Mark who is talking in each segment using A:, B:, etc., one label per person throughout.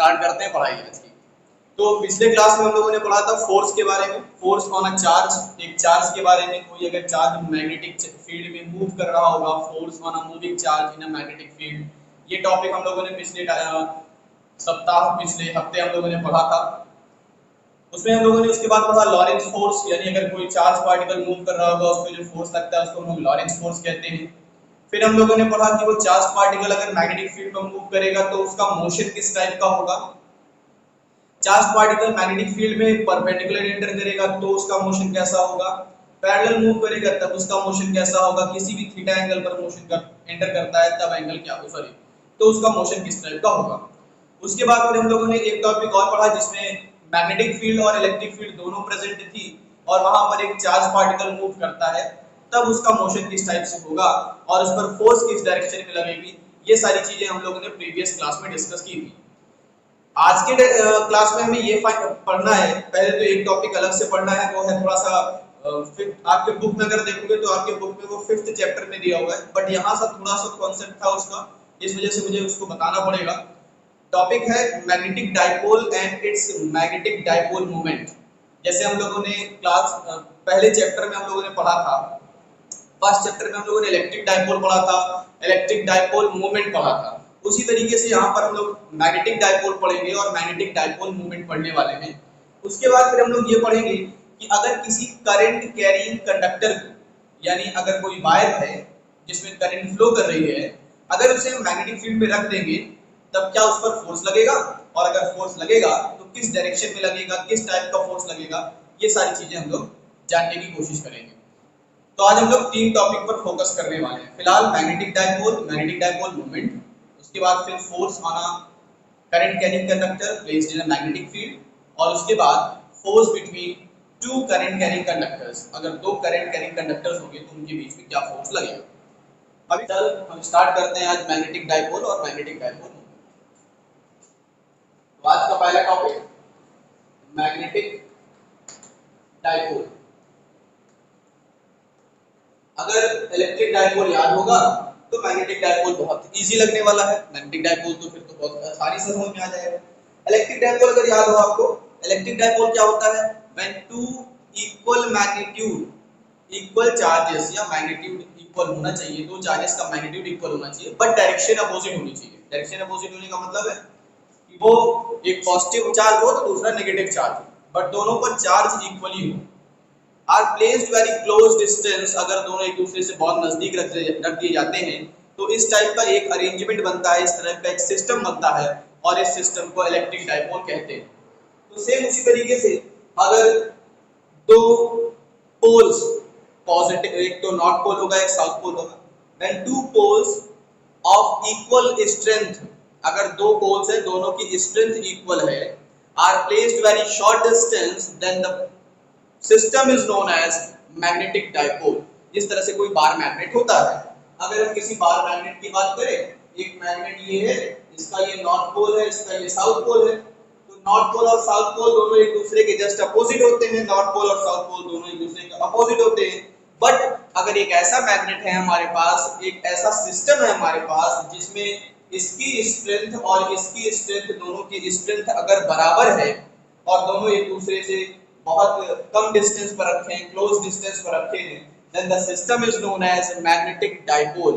A: Start करते हैं पढ़ाई आज की। तो पिछले क्लास में हम लोगों ने पढ़ा था फोर्स के बारे में, फोर्स ऑन अ चार्ज, एक चार्ज के बारे में। कोई अगर चार्ज मैग्नेटिक फील्ड में मूव कर रहा होगा, force on a moving charge in a magnetic field, ये टॉपिक हम लोगों ने पिछले सप्ताह, पिछले हफ्ते हम लोगों ने पढ़ा था। उसमें हम लोगों ने उसके बाद पढ़ा लॉरेंस फोर्स, यानी अगर कोई चार्ज पार्टिकल मूव कर रहा होगा उस पर जो फोर्स लगता है उसको हम लोग लॉरेंस फोर्स कहते हैं। फिर हम लोगों ने पढ़ा कि वो चार्ज पार्टिकल अगर मैग्नेटिक फील्ड पर मूव करेगा तो उसका मोशन किस टाइप का होगा। चार्ज पार्टिकल मैग्नेटिक फील्ड में परपेंडिकुलर एंटर करेगा तो उसका मोशन कैसा होगा, पैरेलल मूव करेगा तब उसका मोशन कैसा होगा, किसी भी थीटा एंगल पर मोशन एंटर करता है तब एंगल क्या होगा, सॉरी, तो उसका मोशन किस टाइप का होगा। उसके बाद फिर हम लोगों ने एक टॉपिक और पढ़ा जिसमें मैग्नेटिक फील्ड और इलेक्ट्रिक फील्ड दोनों प्रेजेंट थी और वहां पर एक चार्ज पार्टिकल मूव करता है तब उसका मोशन किस टाइप से होगा और उस पर फोर्स किस डायरेक्शन में लगेगी। ये सारी चीजें हम लोगों ने प्रीवियस क्लास में डिस्कस की थी। आज के क्लास में हमें ये पढ़ना है, पहले तो एक टॉपिक अलग से पढ़ना है, वो है थोड़ा सा आपके बुक में अगर देखोगे तो आपके बुक में वो 5th चैप्टर में दिया हुआ है, बट यहाँ से थोड़ा सा कॉन्सेप्ट था उसका, इस वजह से मुझे उसको बताना पड़ेगा। टॉपिक है magnetic dipole and it's magnetic dipole moment. जैसे हम लोगों ने क्लास पहले चैप्टर में हम लोगों ने पढ़ा था, फर्स्ट चैप्टर में हम लोगों ने इलेक्ट्रिक डाइपोल पढ़ा था, इलेक्ट्रिक डाइपोल मोमेंट पढ़ा था, उसी तरीके से यहाँ पर हम लोग मैग्नेटिक डाइपोल पढ़ेंगे और मैग्नेटिक डाइपोल मोमेंट पढ़ने वाले हैं। उसके बाद फिर हम लोग ये पढ़ेंगे कि अगर किसी करंट कैरिंग कंडक्टर को, यानी अगर कोई वायर है जिसमें करंट फ्लो कर रही है, अगर उसे हम मैग्नेटिक फील्ड में रख देंगे तब क्या उस पर फोर्स लगेगा, और अगर फोर्स लगेगा तो किस डायरेक्शन में लगेगा, किस टाइप का फोर्स लगेगा, ये सारी चीजें हम लोग जानने की कोशिश करेंगे। तो आज हम लोग 3 टॉपिक पर फोकस करने वाले हैं। फिलहाल मैग्नेटिक डाइपोल मोमेंट, उसके बाद फिर force on a current carrying conductor placed in a magnetic field, और उसके बाद force between 2 current carrying conductors, अगर 2 करंट कैरिंग कंडक्टर्स होंगे तो उनके बीच में क्या फोर्स लगेगा। अभी चल हम स्टार्ट करते हैं आज मैग्नेटिक डाइपोल और मैग्नेटिक डाइपोल। तो आज का पहला टॉपिक मैग्नेटिक डाइपोल। अगर इलेक्ट्रिक डाइपोल याद होगा तो मैग्नेटिक डाइपोल बहुत इजी लगने वाला है। मैग्नेटिक डाइपोल तो फिर तो बहुत आसानी से समझ में आ जाएगा। इलेक्ट्रिक डाइपोल अगर याद हो आपको, इलेक्ट्रिक डाइपोल क्या होता है, when 2 equal magnitude equal charges, या मैग्नीट्यूड इक्वल होना चाहिए, 2 चार्जेस का मैग्नीट्यूड इक्वल होना चाहिए बट डायरेक्शन अपोजिट होनी चाहिए। डायरेक्शन अपोजिट होने का मतलब है कि वो एक पॉजिटिव चार्ज हो तो दूसरा नेगेटिव चार्ज हो, बट दोनों पर चार्ज इक्वली हो। Are placed very close distance, अगर दोनों एक दूसरे से बहुत नजदीक रख दिए जाते हैं तो इस टाइप का एक अरेंजमेंट बनता है, इस तरह का एक सिस्टम बनता है और इस सिस्टम को इलेक्ट्रिक डाइपोल कहते हैं। तो सेम उसी तरीके से अगर 2 पोल्स पॉजिटिव, एक तो नॉर्थ पोल होगा एक साउथ पोल होगा, when 2 poles of equal strength, अगर 2 पोल्स है दोनों की स्ट्रेंथ इक्वल है, are placed very short distance, then the system is known as magnetic dipole. जिस तरह से कोई बार मैग्नेट होता है, अगर हम किसी बार मैग्नेट की बात करें, एक मैग्नेट ये है, इसका ये नॉर्थ पोल है, इसका ये साउथ पोल है, तो नॉर्थ पोल और साउथ पोल दोनों एक दूसरे के जस्ट अपोजिट होते हैं, नॉर्थ पोल और साउथ पोल दोनों एक दूसरे के अपोजिट होते हैं। बट अगर एक ऐसा मैग्नेट है हमारे पास, एक ऐसा सिस्टम है हमारे पास जिसमें इसकी स्ट्रेंथ और इसकी स्ट्रेंथ, दोनों की स्ट्रेंथ अगर बराबर है और दोनों एक दूसरे से बहुत कम डिस्टेंस पर रखे हैं, क्लोज डिस्टेंस पर रखे हैं, then the system is known as magnetic dipole.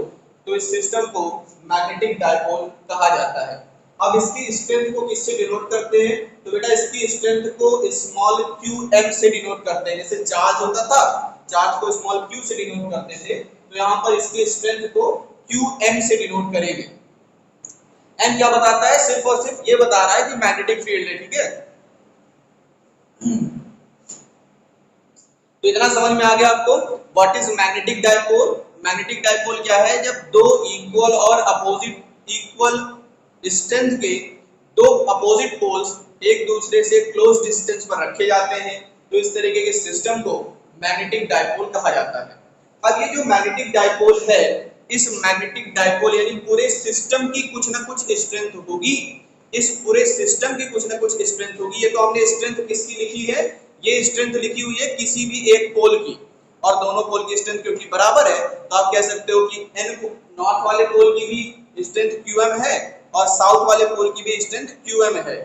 A: तो इस सिस्टम को मैग्नेटिक डाइपोल कहा जाता है। अब इसकी स्ट्रेंथ को किससे डिनोट करते हैं, तो बेटा इसकी स्ट्रेंथ को स्मॉल qm से डिनोट करते हैं। जैसे चार्ज होता था, चार्ज को स्मॉल q से डिनोट करते थे, तो यहाँ पर इसकी स्ट्रेंथ को qm से डिनोट करेंगे। m क्या बताता है, सिर्फ और सिर्फ ये बता रहा है कि मैग्नेटिक फील्ड है, ठीक है। तो इतना समझ में आ गया आपको what is magnetic dipole. Magnetic dipole क्या है, जब 2 इक्वल और अपोजिट इक्वल स्ट्रेंथ के 2 अपोजिट पोल्स एक दूसरे से क्लोज डिस्टेंस पर रखे जाते हैं, तो इस तरीके के सिस्टम को मैग्नेटिक डाइपोल कहा जाता है। अब ये जो मैग्नेटिक डाइपोल है, इस मैग्नेटिक डाइपोल यानी पूरे सिस्टम की कुछ ना कुछ स्ट्रेंथ होगी, इस पूरे सिस्टम की कुछ ना कुछ स्ट्रेंथ होगी। ये तो हमने स्ट्रेंथ किसकी लिखी है, ये स्ट्रेंथ लिखी हुई है किसी भी एक पोल की, और दोनों पोल की स्ट्रेंथ क्योंकि बराबर है तो आप कह सकते हो कि n नॉर्थ वाले पोल की भी स्ट्रेंथ qm है और साउथ वाले पोल की भी स्ट्रेंथ QM है।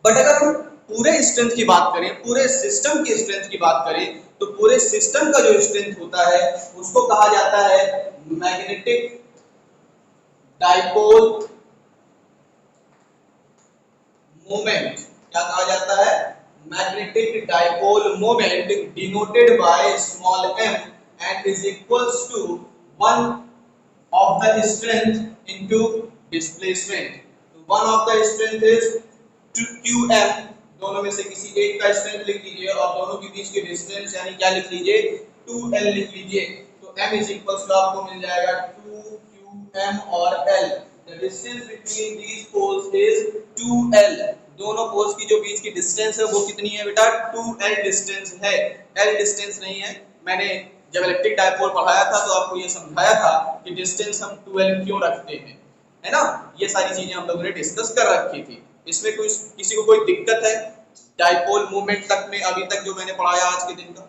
A: बट अगर हम पूरे स्ट्रेंथ की बात करें, पूरे सिस्टम की स्ट्रेंथ की बात करें, तो पूरे सिस्टम का जो स्ट्रेंथ होता है उसको कहा जाता है मैग्नेटिक डाइपोल मोमेंट। क्या कहा जाता है? Magnetic dipole moment denoted by small m and is equals to 1 of the strength into displacement. One of the strength is QM, दोनों में से किसी एक का स्ट्रेंथ लिख लीजिए और दोनों के बीच के डिस्टेंस यानी क्या लिख लीजिए 2L लिख लीजिए। तो M इज इक्वल्स टू आपको मिल जाएगा 2QM और L। The distance between these poles is 2L। दोनों पोल्स की जो बीच की डिस्टेंस है वो कितनी है बेटा? 2L डिस्टेंस है, L डिस्टेंस नहीं है। मैंने जब इलेक्ट्रिक डाइपोल पढ़ाया था तो आपको ये समझाया था कि डिस्टेंस हम 2L क्यों रखते हैं, है ना। ये सारी चीजें हम लोगों ने डिस्कस कर रखी थी। इसमें कोई किसी को कोई दिक्कत है डाइपोल मूवमेंट तक में अभी तक जो मैंने पढ़ाया आज के दिन का?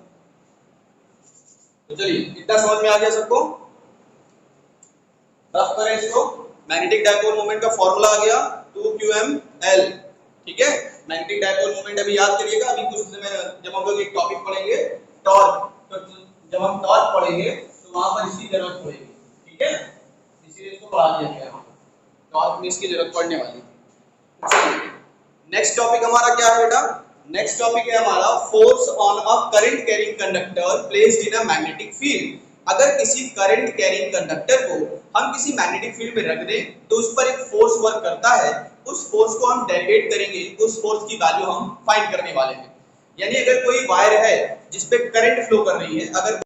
A: तो चलिए इतना समझ में आ गया सबको? रफ करें इसको। मैग्नेटिक डाइपोल मूवमेंट का फॉर्मूला आ गया 2QML, ठीक है। मैग्नेटिक डाइपोल मूवमेंट अभी याद करिएगा। अभी कुछ समय जब हम लोग एक टॉपिक पढ़ेंगे टॉर्क, तो जब हम टॉर्क पढ़ेंगे तो वहां पर इसकी जरूरत पड़ेगी, ठीक है। इसीलिए इसको पढ़ा दिया गया है, टॉर्क में इसकी जरूरत पड़ने वाली। नेक्स्ट टॉपिक हमारा क्या है बेटा? नेक्स्ट टॉपिक है हमारा force on a current carrying conductor placed in a magnetic field. अगर किसी करंट कैरिंग कंडक्टर को हम किसी मैग्नेटिक फील्ड में रख दें तो उस पर एक फोर्स वर्क करता है। उस फोर्स को हम डेरिवेट करेंगे, उस फोर्स की वैल्यू हम फाइंड करने वाले हैं। यानी अगर कोई वायर है जिस पे करंट फ्लो कर रही है, अगर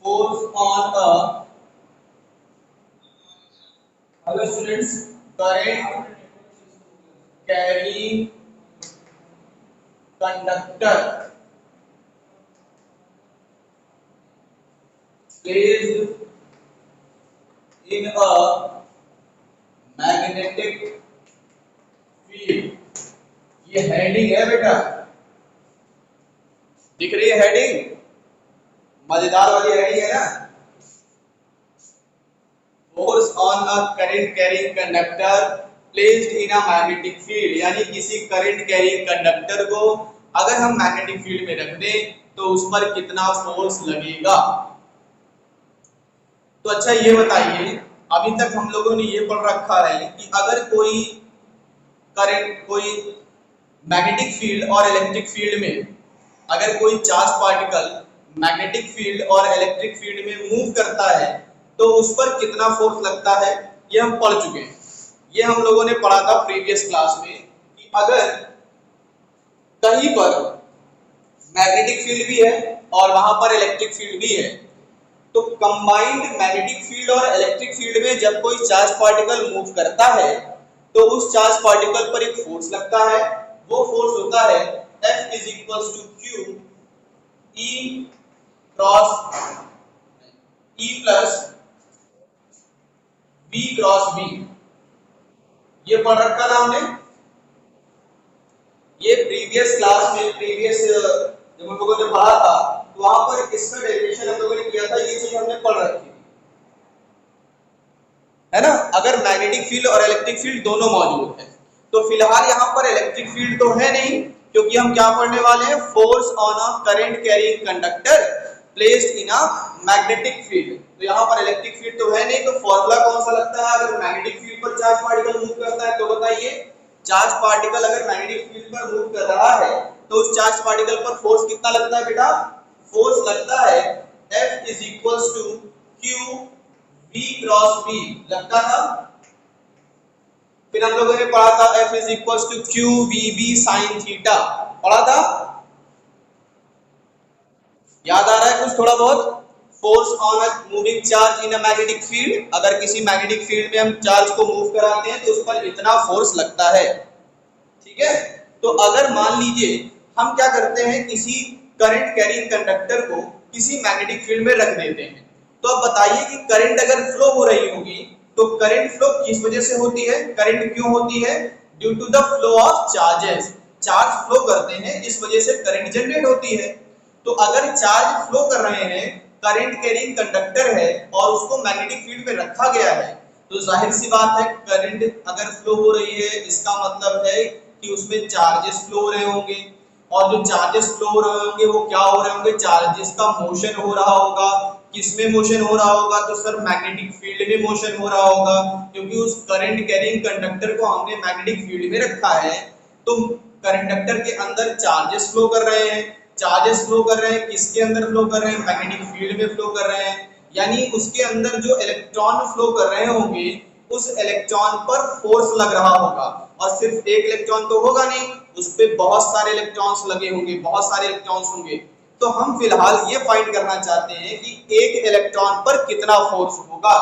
A: force on a, hello students, current carrying conductor placed in a magnetic field। ये हेडिंग है बेटा, दिख रही है हेडिंग? मजेदार वाली हेडिंग है ना। Force on a current carrying conductor placed in a magnetic field, यानी किसी करंट कैरिंग कंडक्टर को अगर हम मैग्नेटिक फील्ड में रख दें तो उस पर कितना फोर्स लगेगा। तो अच्छा ये बताइए, अभी तक हम लोगों ने ये पढ़ रखा है कि अगर कोई करंट, कोई मैग्नेटिक फील्ड और इलेक्ट्रिक फील्ड में अगर कोई चार्ज पार्टिकल मैग्नेटिक फील्ड और इलेक्ट्रिक फील्ड में मूव करता है तो उस पर कितना फोर्स लगता है, ये हम पढ़ चुके हैं। ये हम लोगों ने पढ़ा था प्रीवियस क्लास में कि अगर कहीं पर मैग्नेटिक फील्ड भी है और वहां पर इलेक्ट्रिक फील्ड भी है तो कंबाइंड मैग्नेटिक फील्ड और इलेक्ट्रिक फील्ड में जब कोई चार्ज पार्टिकल मूव करता है तो उस चार्ज पार्टिकल पर एक फोर्स लगता है। वो फोर्स होता है F is equals to Q E cross E plus V cross V। ये पढ़ रखा था हमने, ये प्रीवियस क्लास में, प्रीवियस जब हम लोगों ने पढ़ा था तो वहां पर इसका डेरिवेशन हम लोगों ने किया था। ये चीज हमने पढ़ रखी थी, है ना। अगर मैग्नेटिक फील्ड और इलेक्ट्रिक फील्ड दोनों मौजूद है तो फिलहाल यहाँ पर इलेक्ट्रिक फील्ड तो है नहीं, क्योंकि हम क्या पढ़ने वाले हैं? Force on a current carrying conductor placed in a magnetic field. तो यहाँ पर इलेक्ट्रिक फील्ड तो है नहीं, तो फॉर्मूला कौन सा लगता है अगर मैग्नेटिक फील्ड पर चार्ज पार्टिकल मूव करता है? तो बताइए, चार्ज पार्टिकल अगर मैग्नेटिक फील्ड पर मूव कर रहा है तो उस चार्ज पार्टिकल पर फोर्स कितना लगता है बेटा? फोर्स लगता है F is equals to Q V cross V लगता था। फिर हम लोगों ने पढ़ा था F is equals to Q V B sin theta, पढ़ा था, याद आ रहा है कुछ थोड़ा बहुत? Force on a moving charge in a magnetic field, अगर किसी मैग्नेटिक फील्ड में हम चार्ज को मूव कराते हैं तो उस पर इतना फोर्स लगता है, ठीक है। तो अगर मान लीजिए हम क्या करते हैं, किसी करंट कैरिंग कंडक्टर को किसी मैग्नेटिक फील्ड में रख देते हैं, तो अब बताइए कि करंट अगर फ्लो हो रही होगी तो करंट फ्लो किस वजह से होती है? करंट क्यों होती है? Due to the flow of charges. Charge flow करते हैं, इस वजह से करंट जनरेट होती है। तो अगर चार्ज फ्लो कर रहे हैं करंट कैरिंग कंडक्टर है और उसको मैग्नेटिक फील्ड में रखा गया है, तो जाहिर सी बात है करंट अगर फ्लो हो रही है इसका मतलब है कि उसमें चार्जेस फ्लो हो रहे होंगे, और जो चार्जेस फ्लो हो रहे होंगे वो क्या हो रहे होंगे, चार्जेस का मोशन हो रहा होगा। किसमें मोशन हो रहा होगा, तो सर मैग्नेटिक फील्ड में मोशन हो रहा होगा, क्योंकि उस करंट कैरिंग कंडक्टर को हमने मैग्नेटिक फील्ड में रखा है। तो कंडक्टर के अंदर चार्जेस फ्लो कर रहे हैं, चार्जेस फ्लो कर रहे हैं, किसके अंदर फ्लो कर रहे हैं, मैग्नेटिक फील्ड में फ्लो कर रहे हैं, यानी उसके अंदर जो इलेक्ट्रॉन फ्लो कर रहे होंगे उस इलेक्ट्रॉन पर फोर्स लग रहा होगा, और सिर्फ एक इलेक्ट्रॉन तो होगा नहीं, उस पे बहुत सारे इलेक्ट्रॉन्स लगे होंगे, बहुत सारे इलेक्ट्रॉन्स होंगे। तो हम फिलहाल ये फाइंड करना चाहते हैं कि एक इलेक्ट्रॉन पर कितना फोर्स होगा।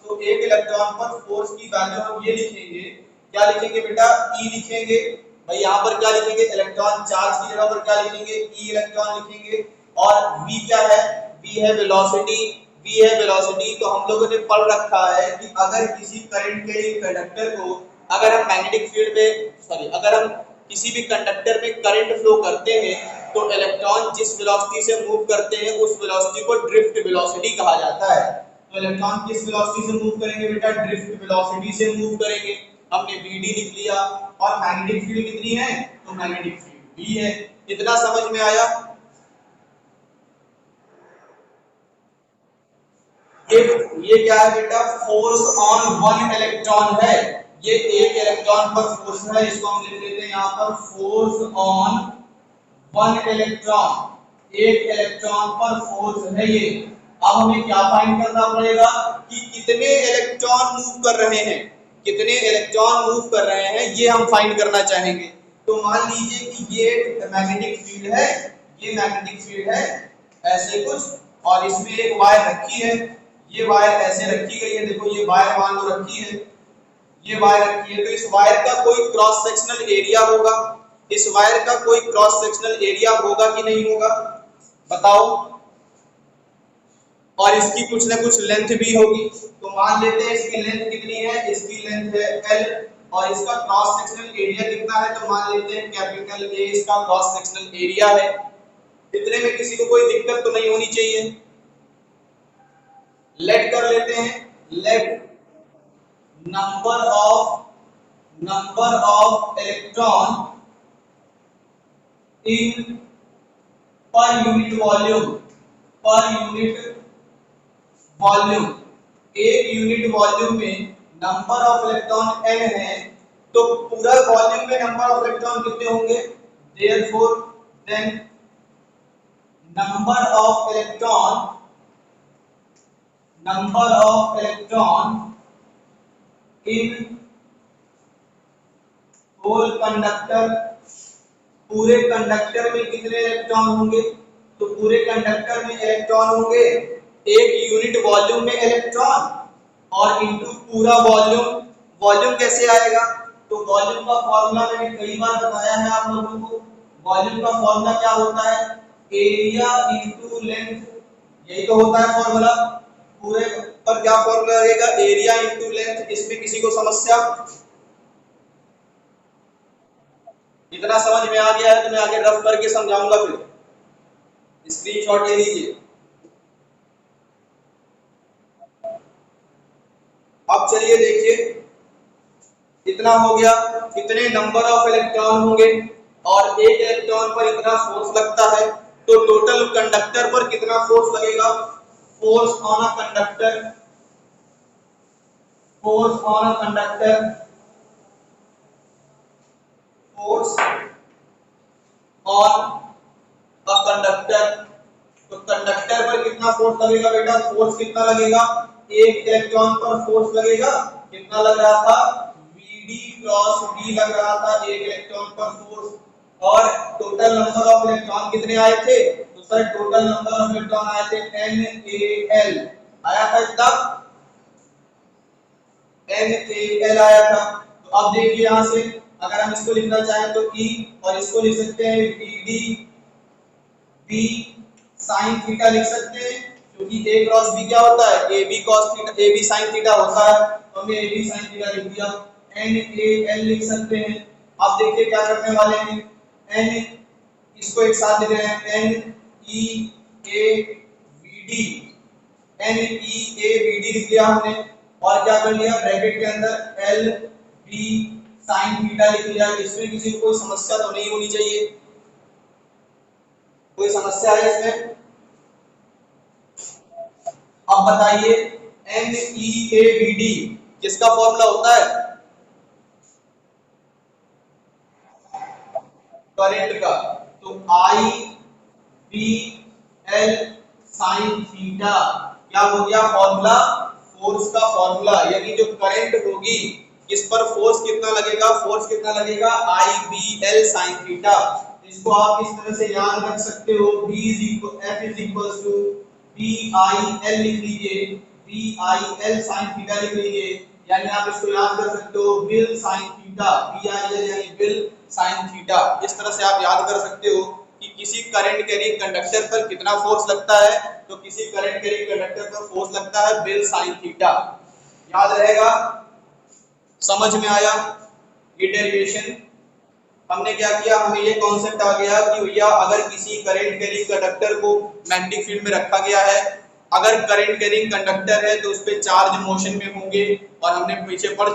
A: तो एक इलेक्ट्रॉन पर फोर्स की वैल्यू हम ये लिखेंगे, क्या लिखेंगे बेटा, ई लिखेंगे। भाई यहाँ पर क्या लिखेंगे, इलेक्ट्रॉन चार्ज की जगह पर क्या लिखेंगे, ई इलेक्ट्रॉन लिखेंगे। और v क्या है, v है वेलोसिटी, v है वेलोसिटी। तो हम लोगों ने पढ़ रखा है कि अगर किसी करंट कैरिंग कंडक्टर को अगर हम मैग्नेटिक फील्ड में अगर हम किसी भी कंडक्टर में करंट फ्लो करते हैं तो इलेक्ट्रॉन जिस वेलोसिटी से मूव करते हैं उस वेलोसिटी को ड्रिफ्ट वेलोसिटी कहा जाता है। तो इलेक्ट्रॉन किस वेलोसिटी से मूव करेंगे बेटा, ड्रिफ्ट वेलोसिटी से मूव करेंगे। हमने vd लिख लिया, और मैग्नेटिक फील्ड कितनी है, तो मैग्नेटिक फील्ड v है। इतना समझ में आया। ये क्या है बेटा, फोर्स ऑन वन इलेक्ट्रॉन है, ये एक इलेक्ट्रॉन पर फोर्स है, इसको हम लिख लेते हैं यहाँ पर फोर्स ऑन वन इलेक्ट्रॉन, एक इलेक्ट्रॉन पर फोर्स है ये। अब हमें क्या फाइंड करना पड़ेगा कि कितने इलेक्ट्रॉन मूव कर रहे हैं, कितने इलेक्ट्रॉन मूव कर रहे हैं ये हम फाइंड करना चाहेंगे। तो मान लीजिए कि ये मैग्नेटिक फील्ड है, ये मैग्नेटिक फील्ड है ऐसे कुछ, और इसमें एक वायर रखी है, ये वायर ऐसे रखी गई है, देखो ये वायर मान लो रखी है, ये वायर रखी है। तो इस वायर का कोई क्रॉस सेक्शनल एरिया होगा, इस वायर का कोई क्रॉस सेक्शनल एरिया होगा कि नहीं होगा, बताओ। और इसकी कुछ ना कुछ लेंथ भी होगी, तो मान लेते हैं इसकी लेंथ कितनी है, इसकी लेंथ है L, और इसका क्रॉस सेक्शनल एरिया कितना है, तो मान लेते हैं कैपिटल A इसका क्रॉस सेक्शनल एरिया है। इतने में किसी को कोई दिक्कत तो नहीं होनी चाहिए। लेट कर लेते हैं, let number of electron in per unit volume, per unit volume, एक यूनिट वॉल्यूम में नंबर ऑफ इलेक्ट्रॉन n है, तो पूरा वॉल्यूम में नंबर ऑफ इलेक्ट्रॉन कितने होंगे, therefore then number of electron in whole conductor, पूरे कंडक्टर में कितने इलेक्ट्रॉन होंगे, तो पूरे कंडक्टर में इलेक्ट्रॉन होंगे एक यूनिट वॉल्यूम में इलेक्ट्रॉन, और इनटू पूरा वॉल्यूम। वॉल्यूम कैसे आएगा, तो वॉल्यूम का फॉर्मूला मैंने कई बार बताया है आप लोगों को। वॉल्यूम का फॉर्मूला क्या होता है, एरिया इनटू लेंथ, यही तो होता है फॉर्मूला। पूरे पर क्या फॉर्मूला रहेगा, एरिया इनटू लेंथ। इसमें किसी को समस्या, इतना समझ में आ गया है तो मैं आगे रफ करके समझाऊंगा, फिर स्क्रीनशॉट ले लीजिए। अब चलिए देखिए, इतना हो गया, कितने नंबर ऑफ इलेक्ट्रॉन होंगे और एक इलेक्ट्रॉन पर इतना फोर्स लगता है, तो टोटल कंडक्टर पर कितना फोर्स लगेगा, force on a conductor, force on a conductor, force on a conductor. तो कंडक्टर पर कितना फोर्स लगेगा बेटा, फोर्स कितना लगेगा, एक इलेक्ट्रॉन पर फोर्स लगेगा, कितना लग रहा था, Vd क्रॉस d लग रहा था एक इलेक्ट्रॉन पर फोर्स। और टोटल नंबर ऑफ इलेक्ट्रॉन कितने आए थे, तो sir total number of electron आए थे NaL, आया था इतना, NaL आया था। तो अब देखिए यहां से अगर हम इसको लिखना चाहें तो E, और इसको लिख सकते हैं Vd b sin थीटा लिख सकते हैं, क्योंकि a क्रॉस b क्या होता है, ab cos theta, ab sin theta होता है, तो हमने ab sin थीटा लिख दिया। NaL लिख सकते हैं। अब देखिए क्या करने वाले हैं, n इसको एक साथ लिख रहे हैं, N E A Vd D, NEABD लिख लिया हमने और क्या कर लिया ब्रैकेट के अंदर LB sin थीटा लिख लिया। इसमें किसी को कोई समस्या तो नहीं होनी चाहिए, कोई समस्या है इसमें? अब बताइए NEABD किसका फॉर्मूला होता है? करंट का। तो IBL sin थीटा क्या हो गया फॉर्मूला? फोर्स का फॉर्मूला, यानी जो करंट होगी इस पर फोर्स कितना लगेगा? फोर्स कितना लगेगा? IBL sin theta. इसको आप इस तरह से याद रख सकते हो, F is equals to BIL लिख लीजिए, BIL sin थीटा लिख लीजिए, यानी आप इसको याद कर सकते हो बिल sin थीटा, BIL यानी बिल sin थीटा। इस तरह से आप याद कर सकते हो कि किसी करंट कैरिंग कंडक्टर पर कितना फोर्स लगता है, तो किसी करंट कैरिंग कंडक्टर पर फोर्स लगता है बिल sin थीटा। याद रहेगा? समझ में आया ये डेरिवेशन? हमने क्या किया, हमें ये कॉन्सेप्ट आ गया कि भैया अगर किसी करंट कैरिंग कंडक्टर को मैग्नेटिक फील्ड में रखा गया है, अगर करंट कैरिंग कंडक्टर है तो उस पे चार्ज मोशन में होंगे, और हमने पीछे पढ़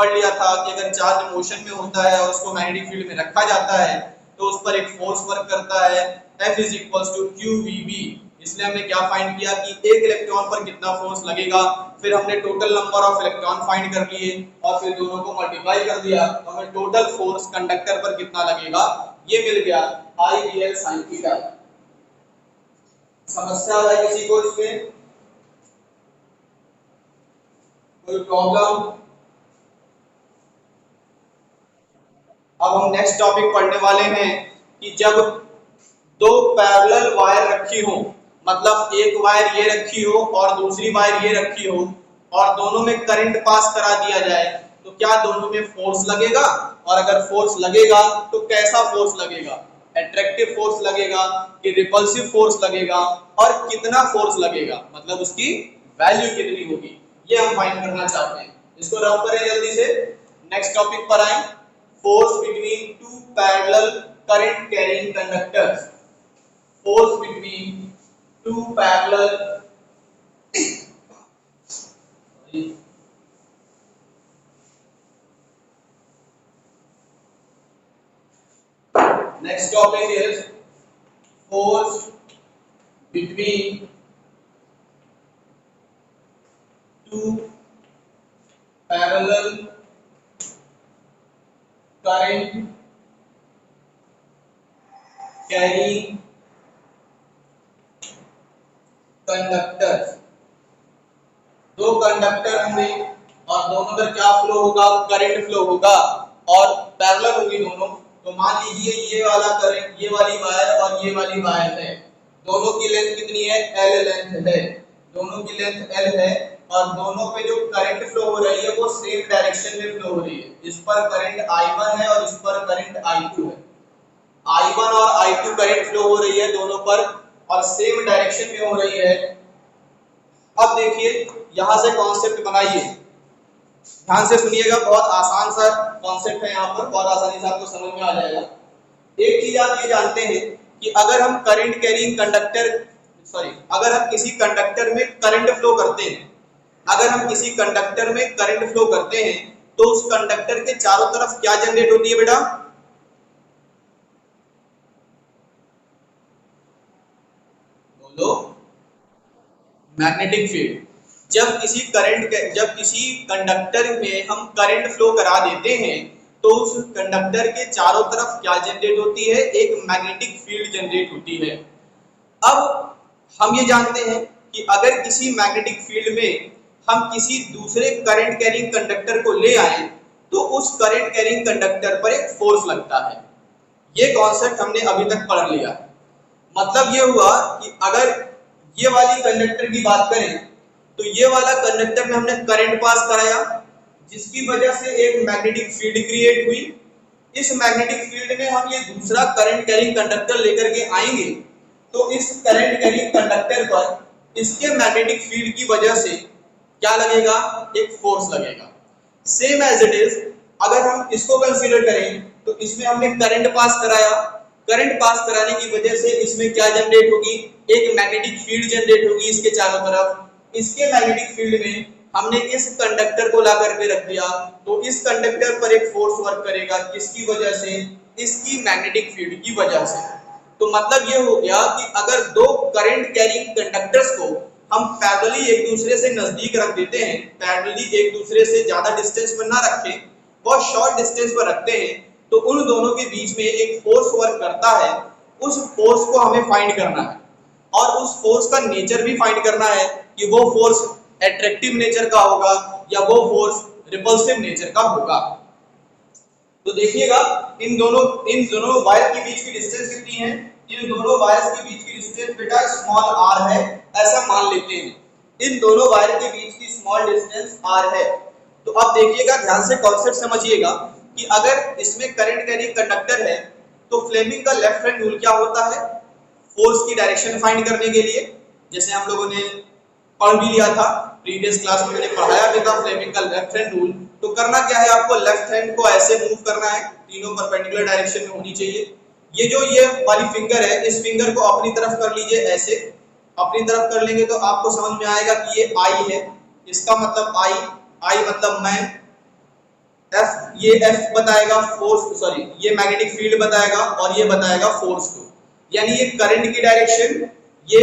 A: लिया था कि अगर चार्ज मोशन में होता है और उसको मैग्नेटिक फील्ड में रखा जाता है तो उस पर एक फोर्स वर्क करता है F is equals to QVB। इसलिए हमने क्या फाइंड किया कि एक इलेक्ट्रॉन पर कितना फोर्स लगेगा, फिर हमने total number of electron find कर लिए और फिर दोनों को मल्टीप्लाई कर दिया, तो हमें टोटल फोर्स कंडक्टर पर कितना लगेगा ये मिल गया IBL sin थीटा। समस्या है किसी को इसमें? कोई प्रॉब्लम? अब हम नेक्स्ट टॉपिक पढ़ने वाले हैं कि जब दो पैरेलल वायर रखी हो, मतलब एक वायर ये रखी हो और दूसरी वायर ये रखी हो और दोनों में करंट पास करा दिया जाए तो क्या दोनों में फोर्स लगेगा, और अगर फोर्स लगेगा तो कैसा फोर्स लगेगा? अट्रैक्टिव फोर्स लगेगा कि रिपल्सिव फोर्स लगेगा, और कितना फोर्स लगेगा, मतलब उसकी वैल्यू कितनी होगी, ये हम फाइंड करना चाहते हैं। इसको रफ करें जल्दी से, नेक्स्ट टॉपिक पर आए। Force between two parallel current carrying conductors. Force between two parallel next topic is force between two parallel current carrying conductors. दो कंडक्टर होंगे और दोनों में क्या फ्लो होगा? करंट फ्लो होगा और पैरेलल होगी दोनों। तो मान लीजिए ये वाला करंट, ये वाली वायर और ये वाली वायर है, दोनों की लेंथ कितनी है? L लेंथ है, दोनों की लेंथ L है और दोनों पे जो करंट फ्लो हो रही है वो सेम डायरेक्शन में फ्लो हो रही है। इस पर करंट I1 है और इस पर करंट I2 है। I1 और I2 करंट फ्लो हो रही है दोनों पर और सेम डायरेक्शन में हो रही है। अब देखिए यहां से कॉन्सेप्ट बनाइए, ध्यान से सुनिएगा, बहुत आसान सा कॉन्सेप्ट है, यहाँ पर बहुत आसानी से आपको समझ में आ जाएगा। एक चीज आप ये जानते हैं कि अगर हम करंट कैरिंग कंडक्टर अगर हम किसी कंडक्टर में करंट फ्लो करते हैं, अगर हम किसी कंडक्टर में करंट फ्लो करते हैं तो उस कंडक्टर के चारों तरफ क्या जनरेट होती है बेटा? बोलो। Magnetic field. जब किसी कंडक्टर में हम करंट फ्लो करा देते हैं तो उस कंडक्टर के चारों तरफ क्या जनरेट होती है? एक मैग्नेटिक फील्ड जनरेट होती है। अब हम ये जानते हैं कि अगर किसी मैग्नेटिक फील्ड में हम किसी दूसरे करंट कैरिंग कंडक्टर को ले आए तो उस करंट कैरिंग कंडक्टर पर एक फोर्स लगता है। ये कॉन्सेप्ट हमने अभी तक पढ़ लिया। मतलब ये हुआ कि अगर ये वाली कंडक्टर की बात करें तो ये वाला कंडक्टर में हमने करंट पास कराया जिसकी वजह से एक मैग्नेटिक फील्ड क्रिएट हुई। इस मैग्नेटिक फील्ड में हम ये दूसरा करंट कैरिंग कंडक्टर लेकर के आएंगे तो इस करंट कैरिंग कंडक्टर पर इसके मैग्नेटिक फील्ड की वजह से क्या लगेगा? एक फोर्स लगेगा। सेम एज इट इज अगर हम इसको कंसीडर करें तो इसमें हमने करंट पास कराया, करंट पास कराने की वजह से इसमें क्या जनरेट होगी, एक मैग्नेटिक फील्ड जनरेट होगी इसके चारों तरफ। इसके मैग्नेटिक फील्ड में हमने इस कंडक्टर को ला करके रख दिया, तो इस कंडक्टर पर एक फोर्स वर्क करेगा, किसकी वजह से, इसकी मैग्नेटिक फील्ड की वजह से। तो मतलब ये हो गया कि अगर दो करंट कैरिंग कंडक्टर्स को हम पैरेलली एक दूसरे से नजदीक रख देते हैं, पैरेलली एक दूसरे से ज्यादा डिस्टेंस पर ना रखें, बहुत शॉर्ट डिस्टेंस पर रखते हैं, तो उन दोनों के बीच में एक फोर्स वर्क करता है। उस फोर्स को हमें फाइंड करना है और उस फोर्स का नेचर भी फाइंड करना है कि वो फोर्स एट्रैक्टिव नेचर का होगा या वो फोर्स रिपल्सिव नेचर का होगा। तो देखिएगा इन दोनों वायर के बीच की डिस्टेंस कितनी है, इन दोनों वायर्स के बीच की डिस्टेंस बेटा स्मॉल r है, ऐसा मान लेते हैं। इन दोनों वायर के बीच की स्मॉल डिस्टेंस r है। तो अब देखिएगा ध्यान से कॉन्सेप्ट समझिएगा कि अगर इसमें करंट कैरिंग कंडक्टर है तो फ्लेमिंग का लेफ्ट हैंड रूल क्या होता है, फोर्स की डायरेक्शन फाइंड करने के लिए, जैसे हम लोगों ने पढ़ भी लिया था प्रीवियस क्लास में, मैंने पढ़ाया भी था फ्लेमिंग का लेफ्ट हैंड रूल। तो करना क्या है, आपको लेफ्ट हैंड को ऐसे मूव करना है, तीनों परपेंडिकुलर डायरेक्शन में होनी चाहिए। ये वाली फिंगर है, इस फिंगर को अपनी तरफ कर लीजिए, ऐसे अपनी तरफ कर लेंगे तो आपको समझ में आएगा कि ये I है, इसका मतलब I मतलब मैं, F ये F बताएगा फोर्स, सॉरी ये मैग्नेटिक फील्ड बताएगा और ये बताएगा फोर्स को, यानी ये करंट की डायरेक्शन, ये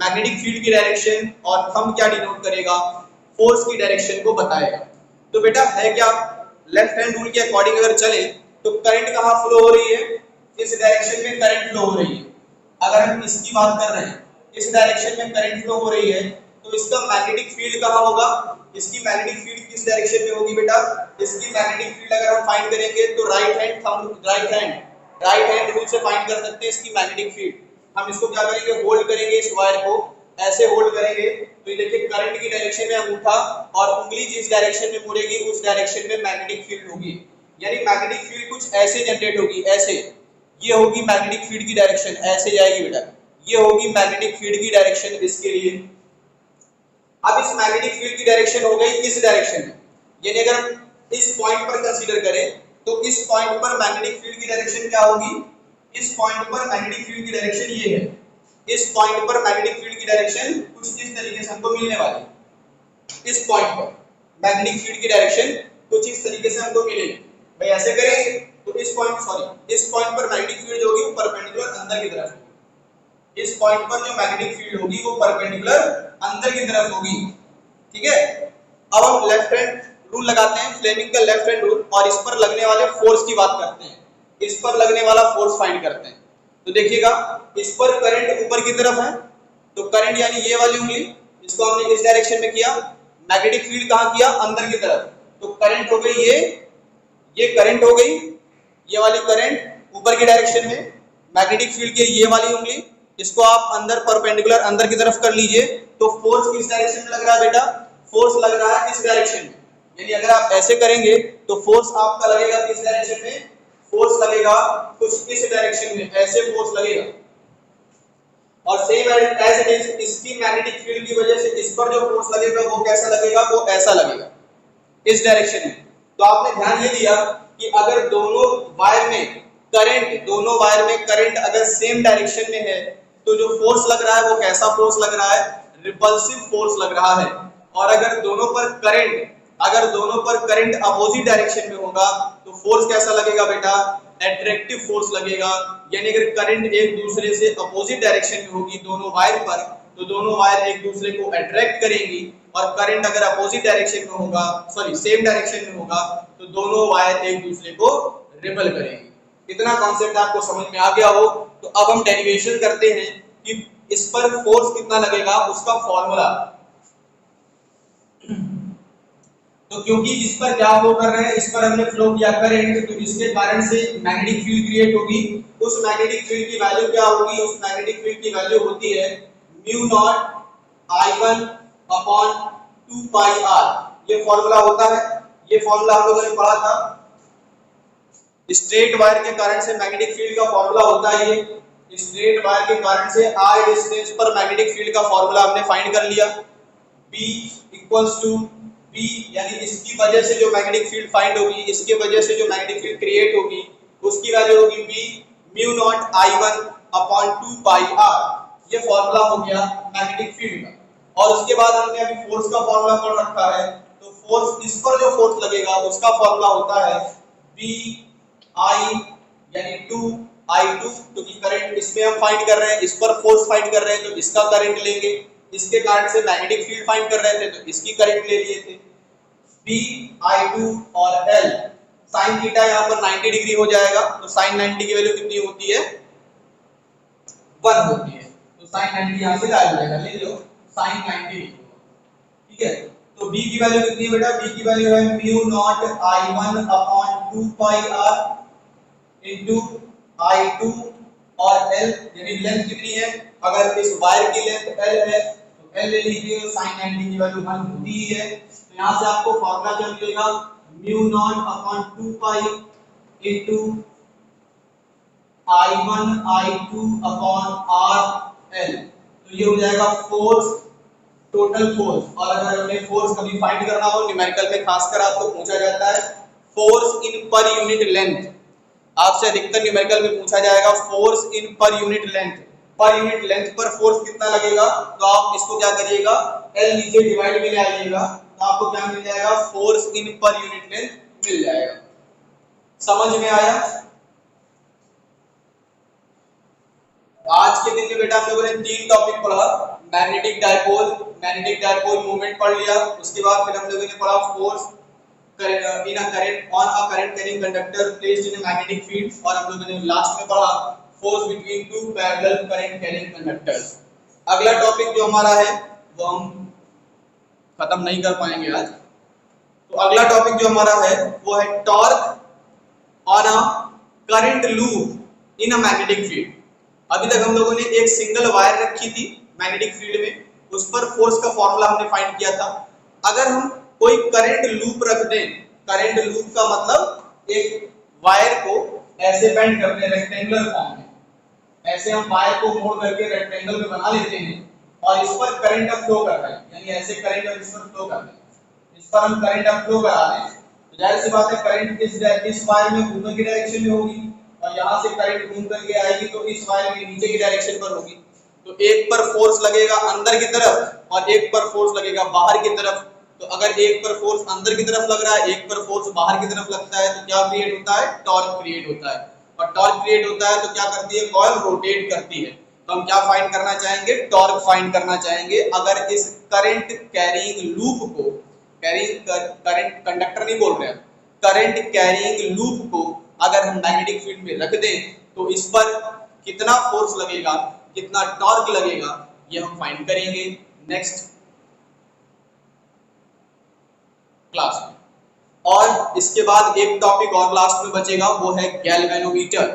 A: मैग्नेटिक फील्ड की डायरेक्शन, और थंब क्या डिनोट करेगा, फोर्स की डायरेक्शन को बताएगा। तो बेटा है क्या, लेफ्ट हैंड रूल के अकॉर्डिंग अगर चले तो करंट कहाँ फ्लो हो रही है, इस डायरेक्शन में करंट फ्लो हो रही है। अगर हम इसकी बात कर रहे हैं, इस डायरेक्शन में करंट फ्लो हो रही है, तो इसका मैग्नेटिक फील्ड कहाँ होगा, इसकी मैग्नेटिक फील्ड किस डायरेक्शन में होगी बेटा, इसकी मैग्नेटिक फील्ड अगर हम फाइंड करेंगे तो राइट हैंड रूल से फाइंड कर सकते हैं इसकी मैग्नेटिक फील्ड। हम इसको क्या करेंगे, होल्ड करेंगे, इस वायर को ऐसे होल्ड करेंगे, तो ये देखिए करंट की डायरेक्शन में अंगूठा और उंगली जिस डायरेक्शन में मुड़ेगी उस डायरेक्शन में मैग्नेटिक फील्ड होगी, यानी मैग्नेटिक फील्ड कुछ ऐसे जनरेट होगी, ऐसे, ये होगी मैग्नेटिक फील्ड की डायरेक्शन, ऐसे जाएगी बेटा, ये होगी मैग्नेटिक फील्ड की डायरेक्शन इसके लिए। अब इस मैग्नेटिक फील्ड की डायरेक्शन हो गई इस डायरेक्शन में, यानी अगर हम इस पॉइंट पर कंसीडर करें तो इस पॉइंट पर मैग्नेटिक फील्ड की डायरेक्शन क्या होगी, इस पॉइंट पर मैग्नेटिक फील्ड की डायरेक्शन ये है, इस पॉइंट पर मैग्नेटिक फील्ड की डायरेक्शन कुछ इस तरीके से हमको मिलने वाली है। इस पॉइंट पर मैग्नेटिक फील्ड की डायरेक्शन कुछ इस तरीके से हमको मिलेगी। भाई ऐसे करेंगे तो इस पॉइंट पर मैग्नेटिक फील्ड होगी वो परपेंडिकुलर अंदर की तरफ, इस पॉइंट पर जो मैग्नेटिक फील्ड होगी वो परपेंडिकुलर अंदर की तरफ होगी, ठीक है। अब हम लेफ्ट हैंड रूल लगाते हैं, फ्लेमिंग का लेफ्ट हैंड रूल, और इस पर लगने वाले फोर्स की बात करते हैं, इस पर लगने वाला फोर्स फाइंड करते हैं। तो देखिएगा इस पर करंट ऊपर की तरफ है, तो करंट यानी ये वाली उंगली, इसको हमने इस डायरेक्शन में किया, मैग्नेटिक फील्ड कहां किया, अंदर की तरफ, तो करंट हो गई ये करंट हो गई, ये वाली करंट ऊपर की डायरेक्शन में, मैग्नेटिक फील्ड की ये वाली उंगली, इसको आप अंदर परपेंडिकुलर अंदर की तरफ कर लीजिए, तो फोर्स किस डायरेक्शन में लग रहा है बेटा, फोर्स लग रहा है इस डायरेक्शन में, यानी अगर आप ऐसे करेंगे तो फोर्स आपका लगेगा किस डायरेक्शन में, फोर्स लगेगा कुछ इस डायरेक्शन में, ऐसे फोर्स लगेगा। और सेम एज इट इज इसकी मैग्नेटिक फील्ड की वजह से इस पर जो फोर्स लगेगा वो कैसा लगेगा, वो ऐसा लगेगा इस डायरेक्शन में। तो आपने ध्यान ये दिया कि अगर दोनों वायर में करंट अगर सेम डायरेक्शन में है तो जो फोर्स लग रहा है वो कैसा फोर्स लग रहा है, रिपल्सिव फोर्स लग रहा है। और अगर दोनों पर करंट अपोजिट डायरेक्शन में होगा तो फोर्स कैसा लगेगा बेटा, एट्रैक्टिव फोर्स लगेगा। यानी अगर करंट एक दूसरे से अपोजिट डायरेक्शन में होगी दोनों वायर पर, तो दोनों वायर एक दूसरे को अट्रैक्ट करेंगी, और करंट अगर अपोजिट डायरेक्शन में होगा, सॉरी सेम डायरेक्शन में होगा, तो दोनों वायर एक दूसरे को रिपल करेंगी। इतना कॉन्सेप्ट आपको समझ में आ गया हो तो अब हम डेरिवेशन करते हैं कि इस पर फोर्स कितना लगेगा उसका फॉर्मूला। तो क्योंकि इस पर क्या फ्लो कर रहे हैं, इस पर हमने फ्लो किया करंट, तो इसके कारण से मैग्नेटिक फील्ड क्रिएट होगी। उस मैग्नेटिक फील्ड की वैल्यू क्या होगी, उस मैग्नेटिक फील्ड की वैल्यू होती है म्यू नॉट I1 अपॉन 2 पाई r। ये फॉर्मूला होता है, ये फॉर्मूला हम लोगों ने पढ़ा था। स्ट्रेट वायर के कारण से मैग्नेटिक फील्ड का फॉर्मूला होता है ये, स्ट्रेट वायर के कारण से r डिस्टेंस पर मैग्नेटिक फील्ड का फॉर्मूला हमने फाइंड कर लिया। B इक्वल्स टू B, यानी इसकी वजह से जो मैग्नेटिक फील्ड फाइंड होगी, इसके वजह से जो मैग्नेटिक फील्ड क्रिएट होगी, उसकी वैल्यू होगी B mu naught I1 upon 2 pi R. ये फॉर्मूला हो गया मैग्नेटिक फील्ड का। और उसके बाद हमने अभी फोर्स का फॉर्मूला पढ़ रखा है, तो फोर्स, इस पर जो फोर्स लगेगा उसका फॉर्मूला होता है V I यानी 2I2, क्योंकि करंट इसमें हम फाइंड कर रहे हैं, इस पर फोर्स फाइंड कर रहे हैं तो इसका करंट लेंगे, इसके कारण से मैग्नेटिक फील्ड फाइंड कर रहे थे तो इसकी करंट ले लिए थे। VI2 और L sin थीटा यहाँ पर 90 डिग्री हो जाएगा, तो sin 90 की वैल्यू कितनी होती है 1 होती है, तो sin 90 यहाँ से गायब हो जाएगा, ले लो sin 90 ठीक है। तो B की वैल्यू कितनी है बेटा, B की वैल्यू है म्यू नॉट I1 अपॉन 2 पाई r इनटू I2 और L, यानी लेंथ कितनी है, अगर इस वायर की लेंथ L है तो L ले लीजिए, sin 90 की वैल्यू 1 होती ही है, तो यहाँ से आपको फॉर्मूला क्या मिलेगा, म्यू नॉट अपॉन 2 पाई into I1 I2 upon R L, तो ये हो जाएगा फोर्स, टोटल फोर्स। और अगर हमें फोर्स कभी फाइंड करना हो न्यूमेरिकल में खासकर आपको पूछा जाता है force in per unit length, आपसे अधिकतर न्यूमेरिकल में पूछा जाएगा force in per unit length, per unit length पर फोर्स कितना लगेगा, तो आप इसको क्या करिएगा L नीचे डिवाइड में ले आइएगा, तो आपको क्या मिल जाएगा force in per unit length मिल जाएगा। समझ में आया। आज के दिन में बेटा हम लोगों ने 3 टॉपिक पढ़ा, मैग्नेटिक डायपोल मूवमेंट पढ़ लिया, उसके बाद फिर हम लोगों ने पढ़ा force in a current on a current carrying conductor placed in a magnetic field, और हम लोगों ने लास्ट में पढ़ा force between two parallel current carrying conductors. अगला टॉपिक जो हमारा है वो हम खत्म नहीं कर पाएंगे आज, तो अगला टॉपिक जो हमारा है वो है torque on a current loop in a magnetic field. अभी तक हम लोगों ने एक सिंगल वायर रखी थी मैग्नेटिक फील्ड में, उस पर फोर्स का फॉर्मूला हमने फाइंड किया था। अगर हम कोई करंट लूप रख दें, करंट लूप का मतलब एक वायर को ऐसे बेंड करते हैं रेक्टेंगुलर फॉर्म में, ऐसे हम वायर को मोड़ करके रेक्टेंगल में बना लेते हैं और इस पर करंट अब फ्लो कर रहा है, यानी ऐसे करंट अब इस पर फ्लो कर रहा है, इस पर हम करंट अब फ्लो करा दें तो जाहिर सी बात है करंट इस वायर में ऊपर की डायरेक्शन में होगी और यहाँ से करंट घूम करके आएगी तो इस वायर के नीचे की डायरेक्शन पर होगी। तो एक पर फोर्स लगेगा अंदर की तरफ और एक पर फोर्स लगेगा बाहर की तरफ। तो अगर एक पर फोर्स अंदर की तरफ लग रहा है, एक पर फोर्स बाहर की तरफ लगता है, तो क्या क्रिएट होता है, टॉर्क क्रिएट होता है। और टॉर्क क्रिएट होता है तो क्या करती है, कॉइल रोटेट करती है। तो हम क्या फाइंड करना चाहेंगे, टॉर्क फाइंड करना चाहेंगे। अगर इस करंट कैरिंग लूप को, करंट कंडक्टर नहीं बोल रहे हैं, करंट कैरिंग लूप को अगर हम मैग्नेटिक फील्ड में रख दें तो इस पर कितना फोर्स लगेगा, कितना टॉर्क लगेगा, ये हम फाइंड करेंगे नेक्स्ट क्लास में। और इसके बाद एक टॉपिक और लास्ट में बचेगा, वो है galvanometer,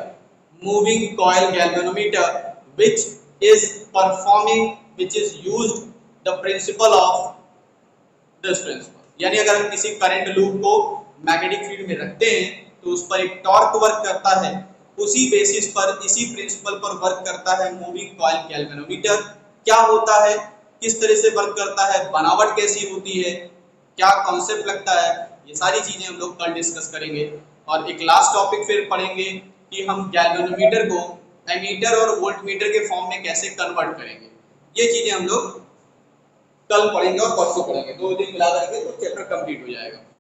A: moving coil galvanometer, which is used the principle of this principle। यानी अगर हम किसी करंट लूप को मैग्नेटिक फील्ड में रखते हैं तो उस पर एक टॉर्क वर्क करता है, उसी बेसिस पर, इसी प्रिंसिपल पर वर्क करता है मूविंग कॉइल गैल्वेनोमीटर। क्या होता है, किस तरह से वर्क करता है, बनावट कैसी होती है, क्या कॉन्सेप्ट लगता है, ये सारी चीजें हम लोग कल डिस्कस करेंगे। और एक लास्ट टॉपिक फिर पढ़ेंगे कि हम गैल्वेनोमीटर को एमीटर और वोल्टमीटर के फॉर्म में कैसे कन्वर्ट करेंगे। ये चीजें हम लोग कल पढ़ेंगे और परसों पढ़ेंगे, 2 दिन मिला करके तो चैप्टर कंप्लीट हो जाएगा।